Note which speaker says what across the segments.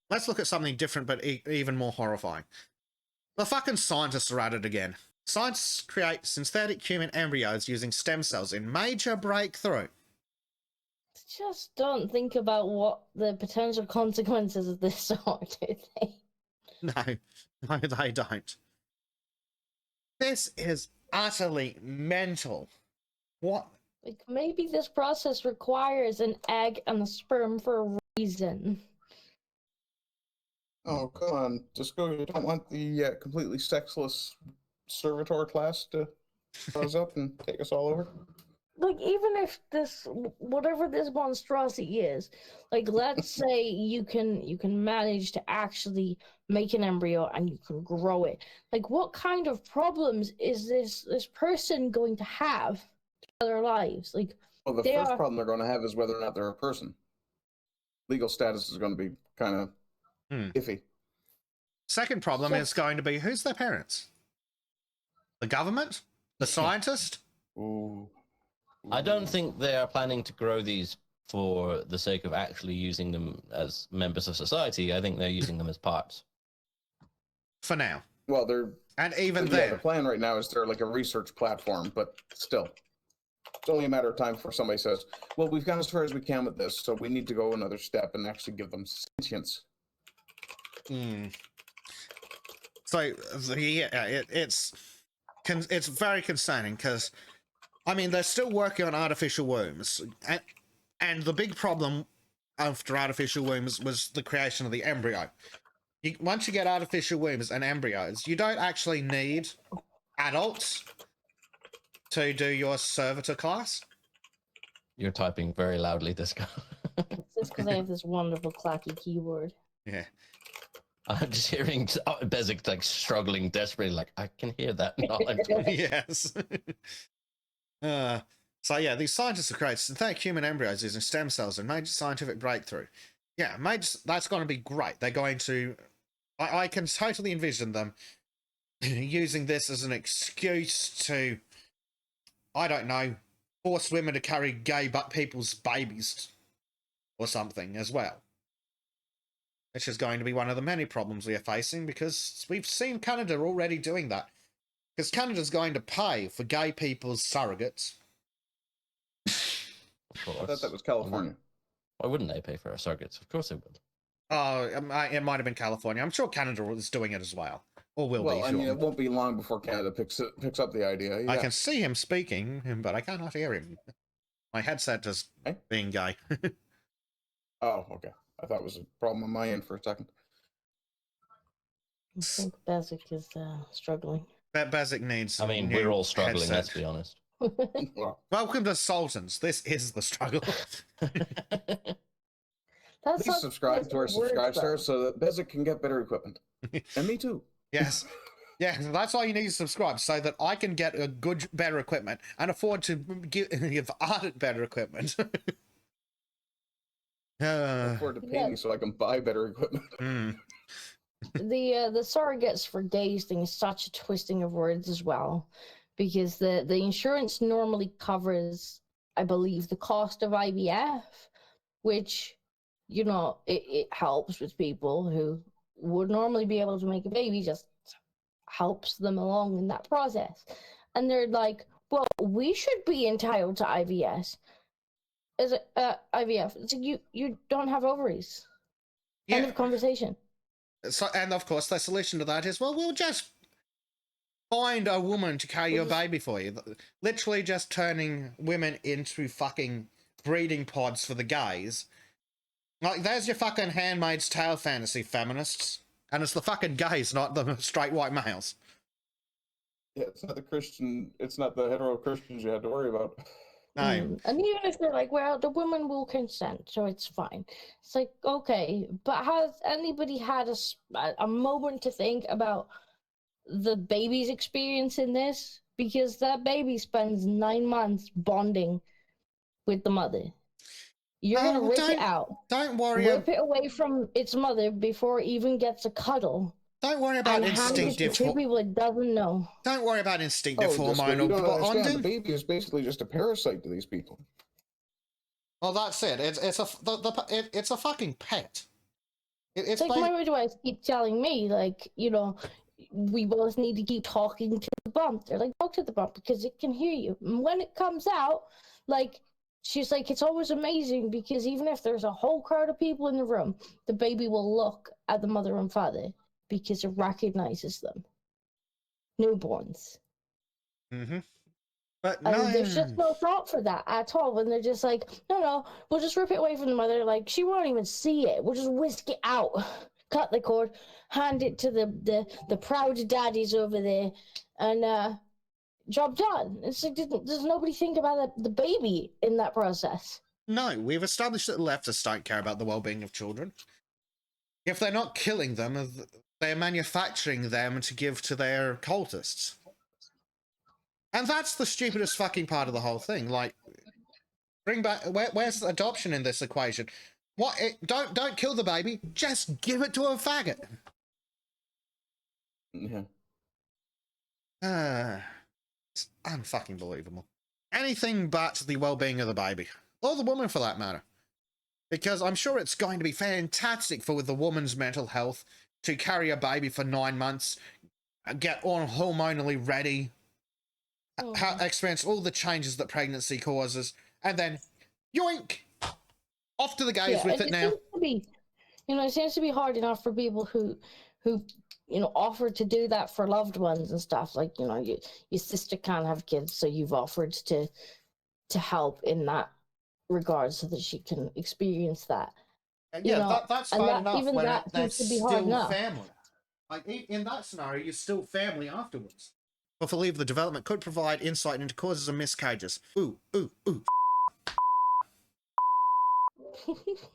Speaker 1: let's look at something different but even more horrifying. The fucking scientists are at it again. Scientists create synthetic human embryos using stem cells in major breakthrough.
Speaker 2: Just don't think about what the potential consequences of this are, do they?
Speaker 1: No, they don't. This is utterly mental. What?
Speaker 2: Like, maybe this process requires an egg and a sperm for a reason.
Speaker 3: Oh, come on. Just go. You don't want the completely sexless servitor class to buzz up and take us all over?
Speaker 2: Like, even if this, whatever this monstrosity is, like, let's say you can manage to actually make an embryo and you can grow it. Like, what kind of problems is this person going to have in their lives? Like,
Speaker 3: well, the first problem they're going to have is whether or not they're a person. Legal status is going to be kind of iffy.
Speaker 1: Second problem is going to be, who's their parents? The government? The scientist?
Speaker 3: Ooh.
Speaker 4: I don't think they are planning to grow these for the sake of actually using them as members of society. I think they're using them as parts.
Speaker 1: For now.
Speaker 3: Well,
Speaker 1: and even
Speaker 3: the plan right now is they're like a research platform, but still. It's only a matter of time before somebody says, well, we've gone as far as we can with this, so we need to go another step and actually give them sentience.
Speaker 1: So, yeah, it's very concerning because, I mean, they're still working on artificial wombs, and the big problem after artificial wombs was the creation of the embryo. Once you get artificial wombs and embryos, you don't actually need adults to do your servitor class.
Speaker 4: You're typing very loudly, Disco.
Speaker 2: It's just because I have this wonderful clacky keyboard.
Speaker 1: Yeah.
Speaker 4: I'm just hearing Bezic like struggling desperately, like, I can hear that.
Speaker 1: Yes. So yeah, these scientists have created synthetic human embryos using stem cells and major scientific breakthrough. Yeah, that's going to be great. They're going to... I can totally envision them using this as an excuse to, I don't know, force women to carry gay people's babies or something as well. Which is going to be one of the many problems we are facing, because we've seen Canada already doing that. Because Canada's going to pay for gay people's surrogates.
Speaker 4: Of course.
Speaker 3: I thought that was California.
Speaker 4: Why wouldn't they pay for our surrogates? Of course they would.
Speaker 1: Oh, it might have been California. I'm sure Canada is doing it as well. Or will be,
Speaker 3: Well, I mean, it won't be long before Canada picks up the idea. Yeah.
Speaker 1: I can see him speaking, but I cannot hear him. My headset is being gay.
Speaker 3: Oh, okay. I thought it was a problem on my end for a second.
Speaker 2: I think Bezic is struggling.
Speaker 1: Bezic needs...
Speaker 4: I mean, we're all struggling, let's be honest.
Speaker 1: Welcome to Sultans. This is the struggle.
Speaker 3: Please subscribe to our subscribe star so that Bezic can get better equipment. And me too.
Speaker 1: Yes. Yeah, that's all you need to subscribe, so that I can get a better equipment and afford to give Art better equipment.
Speaker 3: Afford to pay me so I can buy better equipment.
Speaker 2: The surrogates for gays thing is such a twisting of words as well, because the insurance normally covers, I believe, the cost of IVF, which, you know, it helps with people who would normally be able to make a baby, just helps them along in that process. And they're like, well, we should be entitled to IVF. IVF. It's like, you don't have ovaries. Yeah. End of conversation.
Speaker 1: So, and of course, the solution to that is, well, we'll just find a woman to carry your baby for you. Literally just turning women into fucking breeding pods for the gays. Like, there's your fucking Handmaid's Tale fantasy, feminists. And it's the fucking gays, not the straight white males.
Speaker 3: Yeah, it's not the hetero Christians you had to worry about.
Speaker 1: No.
Speaker 2: And even if they're like, well, the woman will consent, so it's fine. It's like, okay, but has anybody had a moment to think about the baby's experience in this? Because that baby spends 9 months bonding with the mother. You're going to rip it out.
Speaker 1: Don't worry.
Speaker 2: Rip it away from its mother before it even gets a cuddle.
Speaker 1: Don't worry about instinctive.
Speaker 2: Two people it doesn't know.
Speaker 1: Don't worry about instinctive hormonal.
Speaker 3: You don't understand. The baby is basically just a parasite to these people. Well,
Speaker 1: that's it. It's a fucking pet. If
Speaker 2: It's like
Speaker 1: they,
Speaker 2: my midwives keep telling me, like, we both need to keep talking to the bump. They're like, talk to the bump because it can hear you. And when it comes out, like, she's like, it's always amazing because even if there's a whole crowd of people in the room, the baby will look at the mother and father because it recognizes them. Newborns.
Speaker 1: hmm but
Speaker 2: And there's
Speaker 1: no,
Speaker 2: just no thought for that at all. When they're just like, no, we'll just rip it away from the mother. Like, she won't even see it. We'll just whisk it out, cut the cord, hand it to the proud daddies over there, and job done. It's like, does nobody think about the baby in that process?
Speaker 1: no, we've established that the leftists don't care about the well-being of children. If they're not killing them, they're manufacturing them to give to their cultists. And that's the stupidest fucking part of the whole thing. Like, bring back, where's adoption in this equation? What? Don't kill the baby. Just give it to a faggot.
Speaker 3: Yeah.
Speaker 1: It's unfucking believable. Anything but the well-being of the baby, or the woman for that matter, because I'm sure it's going to be fantastic for the woman's mental health to carry a baby for 9 months, get all hormonally ready, experience all the changes that pregnancy causes, and then yoink, off to the gays with it now.
Speaker 2: Seems to be, it seems to be hard enough for people who offer to do that for loved ones and stuff. Like, your sister can't have kids, so you've offered to help in that regard so that she can experience that.
Speaker 1: Yeah, that's
Speaker 2: and
Speaker 1: bad enough.
Speaker 2: even
Speaker 1: When
Speaker 2: that
Speaker 1: that's
Speaker 2: seems to be hard
Speaker 1: still
Speaker 2: enough.
Speaker 1: family. Like, in that scenario, you're still family afterwards. I believe the development could provide insight into causes of miscarriages. Ooh.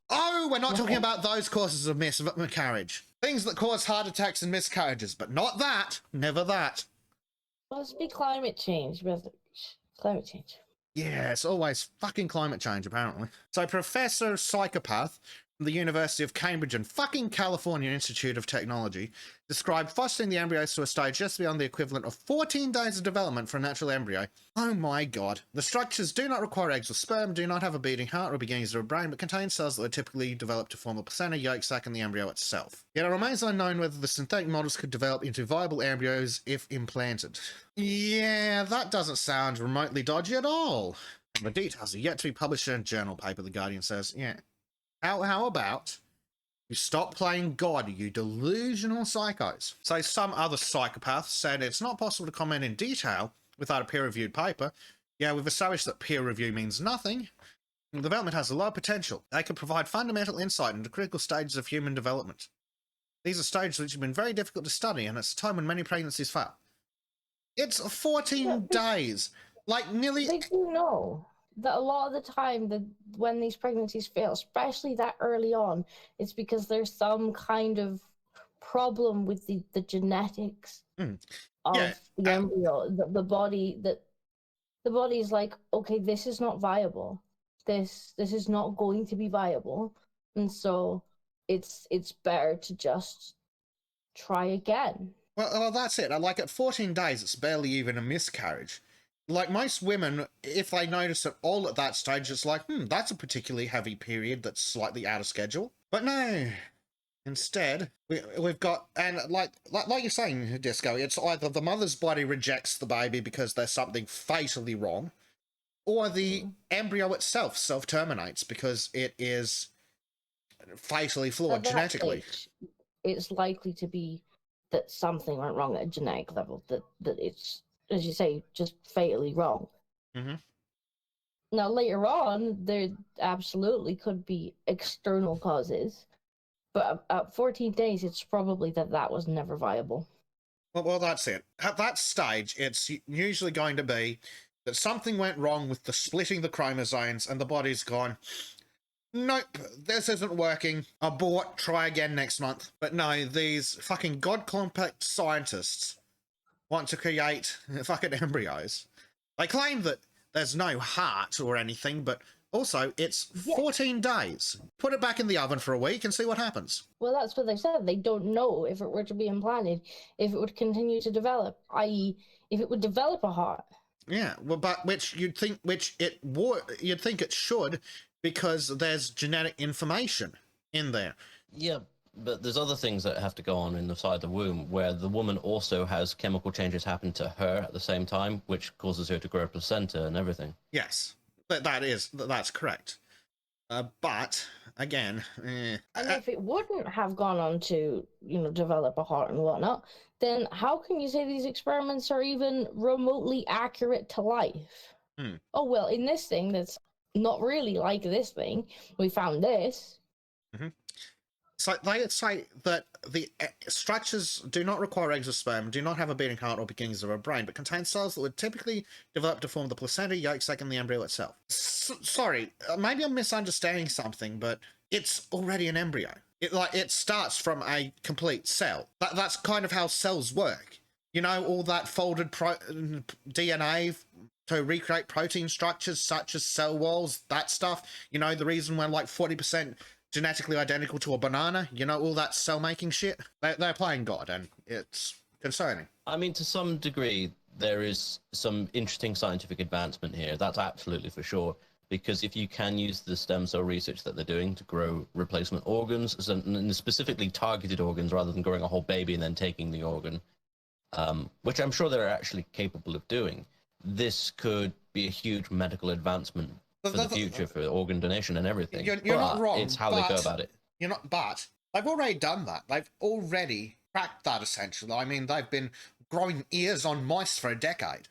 Speaker 1: Oh, we're not talking about those causes of miscarriage. Things that cause heart attacks and miscarriages, but not that. Never that.
Speaker 2: Must be climate change. Climate change.
Speaker 1: Yeah, it's always fucking climate change, apparently. So Professor Psychopath from the University of Cambridge and fucking California Institute of Technology described fostering the embryos to a stage just beyond the equivalent of 14 days of development for a natural embryo. Oh my god. The structures do not require eggs or sperm, do not have a beating heart or beginnings of a brain, but contain cells that would typically develop to form the placenta, yolk sac, and the embryo itself. Yet it remains unknown whether the synthetic models could develop into viable embryos if implanted. Yeah, that doesn't sound remotely dodgy at all. And the details are yet to be published in a journal paper, The Guardian says. Yeah. How about you stop playing God, you delusional psychos? So some other psychopaths said it's not possible to comment in detail without a peer-reviewed paper. Yeah, we've established that peer review means nothing. The development has a low potential. They could provide fundamental insight into critical stages of human development. These are stages which have been very difficult to study, and it's a time when many pregnancies fail. It's 14 days. Like, nearly...
Speaker 2: They do know that a lot of the time that when these pregnancies fail, especially that early on, it's because there's some kind of problem with the genetics of the embryo. The body is like, okay, this is not viable. This is not going to be viable, and so it's better to just try again.
Speaker 1: Well, that's it. Like, at 14 days, it's barely even a miscarriage. Like, most women, if they notice it all at that stage, it's like, that's a particularly heavy period that's slightly out of schedule. But no. Instead, we've got, and like you're saying, Disco, it's either the mother's body rejects the baby because there's something fatally wrong, or the embryo itself self-terminates because it is fatally flawed genetically.
Speaker 2: Stage, it's likely to be that something went wrong at a genetic level, that it's, as you say, just fatally wrong.
Speaker 1: Mm-hmm.
Speaker 2: Now, later on, there absolutely could be external causes, but at 14 days, it's probably that was never viable.
Speaker 1: Well, that's it. At that stage, it's usually going to be that something went wrong with the splitting the chromosomes and the body's gone, nope, this isn't working. Abort, try again next month. But no, these fucking god-complex scientists want to create fucking embryos. They claim that there's no heart or anything, but also it's 14 days. Put it back in the oven for a week and see what happens.
Speaker 2: Well, that's what they said. They don't know if it were to be implanted, if it would continue to develop, i.e., if it would develop a heart.
Speaker 1: Yeah, well, but you'd think it should, because there's genetic information in there.
Speaker 4: Yeah, But there's other things that have to go on inside the womb where the woman also has chemical changes happen to her at the same time, which causes her to grow a placenta and everything.
Speaker 1: Yes, that's correct. But again,
Speaker 2: And if it wouldn't have gone on to, develop a heart and whatnot, then how can you say these experiments are even remotely accurate to life? Oh, well, in this thing that's not really like this thing, we found this.
Speaker 1: So they say that the structures do not require eggs or sperm, do not have a beating heart or beginnings of a brain, but contain cells that would typically develop to form the placenta, yolk sac, and the embryo itself. Sorry, maybe I'm misunderstanding something, but it's already an embryo. It starts from a complete cell. That's kind of how cells work. You know, all that folded DNA to recreate protein structures such as cell walls, that stuff. You know, the reason we're like 40% genetically identical to a banana, you know, all that cell making shit. They're playing God, and it's concerning.
Speaker 4: I mean, to some degree, there is some interesting scientific advancement here. That's absolutely for sure. Because if you can use the stem cell research that they're doing to grow replacement organs, and specifically targeted organs, rather than growing a whole baby and then taking the organ, which I'm sure they're actually capable of doing, this could be a huge medical advancement for the future, for organ donation and everything.
Speaker 1: You're not wrong.
Speaker 4: It's how they go about it.
Speaker 1: But they've already done that. They've already cracked that, essentially. I mean, they've been growing ears on mice for a decade.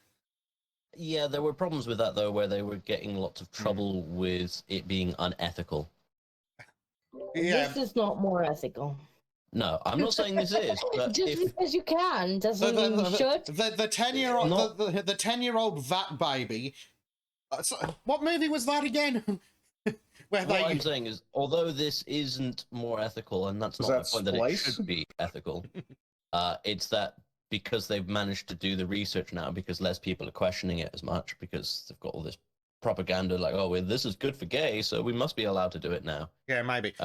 Speaker 4: Yeah, there were problems with that, though, where they were getting lots of trouble with it being unethical.
Speaker 1: Yeah.
Speaker 2: This is not more ethical.
Speaker 4: No, I'm not saying this is, but
Speaker 2: just because you can doesn't mean you should.
Speaker 1: The 10-year-old the 10-year-old vat baby. What movie was that again?
Speaker 4: What I'm saying is, although this isn't more ethical, and that's not the point that it should be ethical, it's that because they've managed to do the research now, because less people are questioning it as much, because they've got all this propaganda like, oh, well, this is good for gay, so we must be allowed to do it now.
Speaker 1: Yeah, maybe.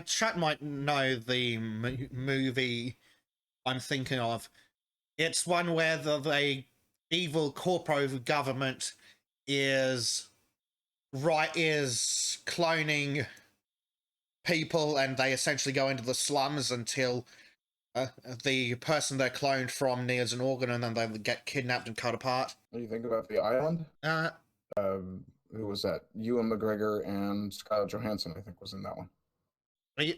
Speaker 1: Chat might know the movie I'm thinking of. It's one where the evil corporate government is cloning people, and they essentially go into the slums until the person they're cloned from needs an organ, and then they get kidnapped and cut apart.
Speaker 3: What do you think about The Island? Who was that? Ewan McGregor and Scarlett Johansson, I think, was in that one.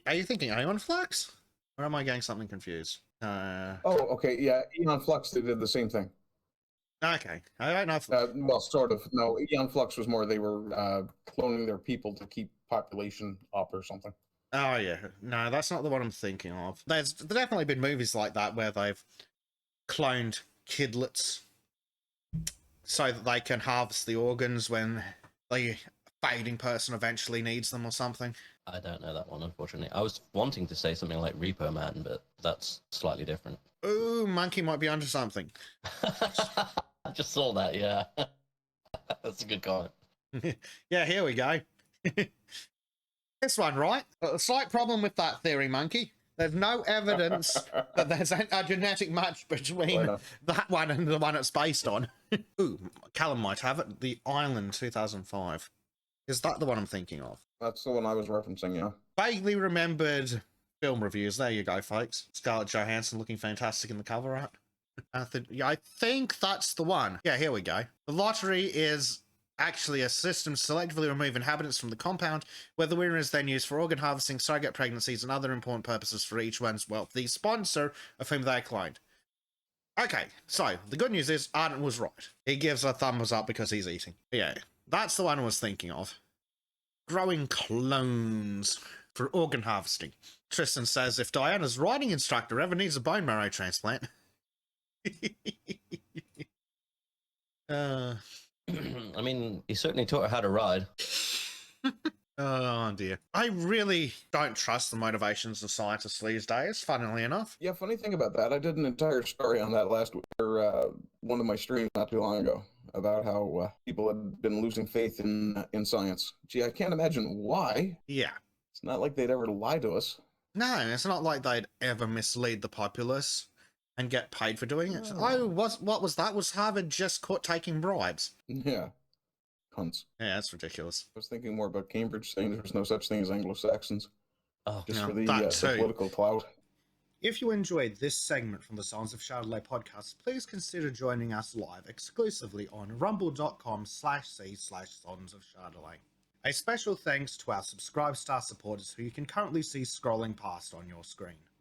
Speaker 1: Are you thinking Aeon Flux? Or am I getting something confused?
Speaker 3: Oh, okay, yeah, Aeon Flux, they did the same thing.
Speaker 1: Okay, I don't know if...
Speaker 3: well, sort of. No, Aeon Flux was more they were cloning their people to keep population up or something.
Speaker 1: Oh, yeah. No, that's not the one I'm thinking of. There's definitely been movies like that where they've cloned kidlets so that they can harvest the organs when the fading person eventually needs them or something.
Speaker 4: I don't know that one, unfortunately. I was wanting to say something like Repo Man, but that's slightly different.
Speaker 1: Ooh, Monkey might be onto something.
Speaker 4: I just saw that, yeah. That's a good comment.
Speaker 1: Yeah, here we go. This one, right? A slight problem with that theory, Monkey. There's no evidence that there's a genetic match between that one and the one it's based on. Ooh, Callum might have it. The Island 2005. Is that the one I'm thinking of?
Speaker 3: That's the one I was referencing, yeah.
Speaker 1: Vaguely remembered film reviews. There you go, folks. Scarlett Johansson looking fantastic in the cover art. I think that's the one. Yeah, here we go. The lottery is actually a system to selectively remove inhabitants from the compound, where the winner is then used for organ harvesting, surrogate pregnancies, and other important purposes for each one's wealthy sponsor of whom they are cloned. Okay, so the good news is Arden was right. He gives a thumbs up because he's eating. Yeah, that's the one I was thinking of. Growing clones for organ harvesting. Tristan says, if Diana's riding instructor ever needs a bone marrow transplant...
Speaker 4: I mean, he certainly taught her how to ride.
Speaker 1: Oh dear. I really don't trust the motivations of scientists these days, funnily enough.
Speaker 3: Yeah, funny thing about that, I did an entire story on that last week, or one of my streams not too long ago, about how people had been losing faith in science. Gee, I can't imagine why.
Speaker 1: Yeah.
Speaker 3: It's not like they'd ever lie to us.
Speaker 1: No, it's not like they'd ever mislead the populace and get paid for doing it.
Speaker 3: No.
Speaker 1: Oh, what was that? Was Harvard just caught taking bribes?
Speaker 3: Yeah. Cunts.
Speaker 1: Yeah, that's ridiculous.
Speaker 3: I was thinking more about Cambridge saying there's no such thing as Anglo-Saxons.
Speaker 4: Oh,
Speaker 3: just
Speaker 1: Yeah,
Speaker 3: for
Speaker 1: that
Speaker 3: the
Speaker 1: too.
Speaker 3: political clout.
Speaker 1: If you enjoyed this segment from the Sons of Chardonnay podcast, please consider joining us live exclusively on rumble.com/c/Sons of Chardonnay. A special thanks to our Subscribe Star supporters who you can currently see scrolling past on your screen.